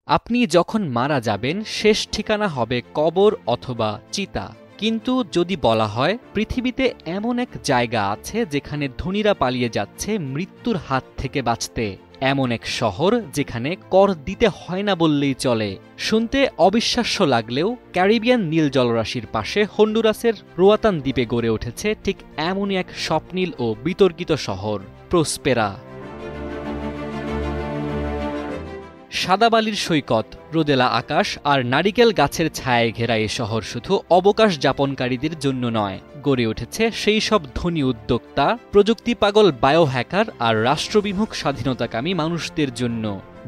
আপনি যখন মারা যাবেন শেষ ঠিকানা হবে কবর অথবা চিতা। কিন্তু যদি বলা হয় পৃথিবীতে এমন এক জায়গা আছে যেখানে ধনীরা পালিয়ে যাচ্ছে মৃত্যুর হাত থেকে বাঁচতে, এমন এক শহর যেখানে কর দিতে হয় না বললেই চলে। শুনতে অবিশ্বাস্য লাগলেও ক্যারিবিয়ান নীল জলরাশির পাশে হন্ডুরাসের রোয়াতান দ্বীপে গড়ে উঠেছে ঠিক এমনই এক স্বপ্নীল ও বিতর্কিত শহর, প্রসপেরা। সাদা বালির সৈকত, রোদেলা আকাশ আর নারিকেল গাছের ছায়ায় ঘেরা এ শহর শুধু অবকাশ যাপনকারীদের জন্য নয়, গড়ে উঠেছে সেই সব ধনী উদ্যোক্তা, প্রযুক্তি পাগল বায়োহ্যাকার আর রাষ্ট্রবিমুখ স্বাধীনতাকামী মানুষদের জন্য,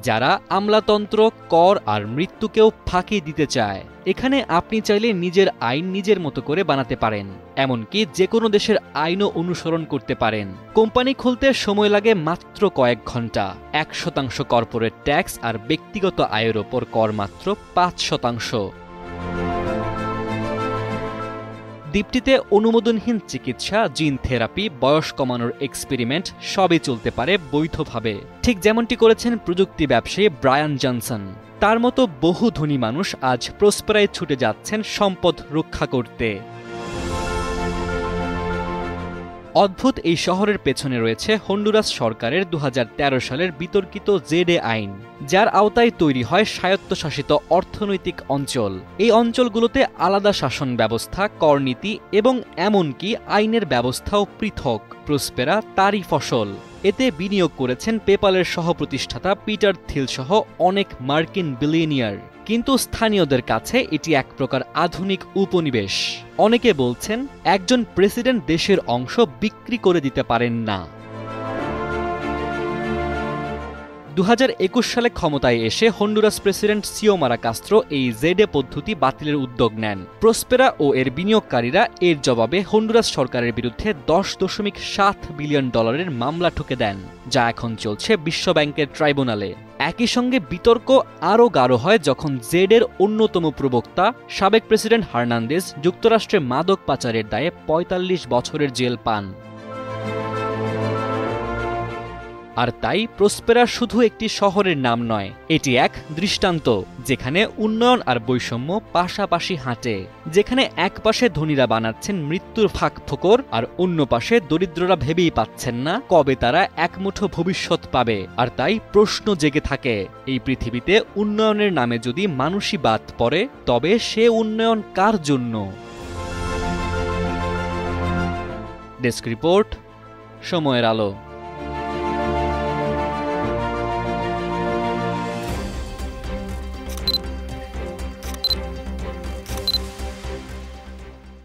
যারা আমলাতন্ত্র, কর আর মৃত্যুকেও ফাঁকি দিতে চায়। এখানে আপনি চাইলে নিজের আইন নিজের মতো করে বানাতে পারেন, এমনকি যে কোনো দেশের আইনও অনুসরণ করতে পারেন। কোম্পানি খুলতে সময় লাগে মাত্র কয়েক ঘন্টা। 1% কর্পোরেট ট্যাক্স আর ব্যক্তিগত আয়ের ওপর কর মাত্র 5%। দ্বীপটিতে অনুমোদনহীন চিকিৎসা, জিন থেরাপি, বয়স কমানোর এক্সপেরিমেন্ট সবই চলতে পারে বৈধভাবে, ঠিক যেমনটি করেছেন প্রযুক্তি ব্যবসায়ী ব্রায়ান জনসন। তার মতো বহু ধনী মানুষ আজ প্রসপেরায় ছুটে যাচ্ছেন সম্পদ রক্ষা করতে। অদ্ভুত এই শহরের পেছনে রয়েছে হন্ডুরাস সরকারের 2013 সালের বিতর্কিত জেডে আইন, যার আওতায় তৈরি হয় স্বায়ত্তশাসিত অর্থনৈতিক অঞ্চল। এই অঞ্চলগুলোতে আলাদা শাসন ব্যবস্থা, করনীতি এবং এমনকি আইনের ব্যবস্থাও পৃথক। প্রসপেরা তারই ফসল। এতে বিনিয়োগ করেছেন পেপালের সহপ্রতিষ্ঠাতা পিটার থিল সহ অনেক মার্কিন বিলিয়নিয়ার। কিন্তু স্থানীয়দের কাছে এটি এক প্রকার আধুনিক উপনিবেশ। অনেকে বলছেন একজন প্রেসিডেন্ট দেশের অংশ বিক্রি করে দিতে পারেন না। 2021 সালে ক্ষমতায় এসে হন্ডুরাস প্রেসিডেন্ট সিওমারা কাস্ত্রো এই জেডে পদ্ধতি বাতিলের উদ্যোগ নেন। প্রসপেরা ও এর বিনিয়োগকারীরা এর জবাবে হন্ডুরাস সরকারের বিরুদ্ধে $10.7 বিলিয়ন মামলা ঠুকে দেন, যা এখন চলছে বিশ্বব্যাংকের ট্রাইব্যুনালে। একই সঙ্গে বিতর্ক আরও গাঢ় হয় যখন জেডের অন্যতম প্রবক্তা, সাবেক প্রেসিডেন্ট হার্নান্দেজ যুক্তরাষ্ট্রে মাদক পাচারের দায়ে 45 বছরের জেল পান। আর তাই প্রসপেরা শুধু একটি শহরের নাম নয়, এটি এক দৃষ্টান্ত, যেখানে উন্নয়ন আর বৈষম্য পাশাপাশি হাঁটে, যেখানে এক পাশে ধনীরা বানাচ্ছেন মৃত্যুর ফাঁক ফোকর আর অন্য পাশে দরিদ্ররা ভেবেই পাচ্ছেন না কবে তারা একমুঠো ভবিষ্যৎ পাবে। আর তাই প্রশ্ন জেগে থাকে, এই পৃথিবীতে উন্নয়নের নামে যদি মানুষই বাদ পড়ে, তবে সে উন্নয়ন কার জন্য? ডেস্ক রিপোর্ট, সময়ের আলো।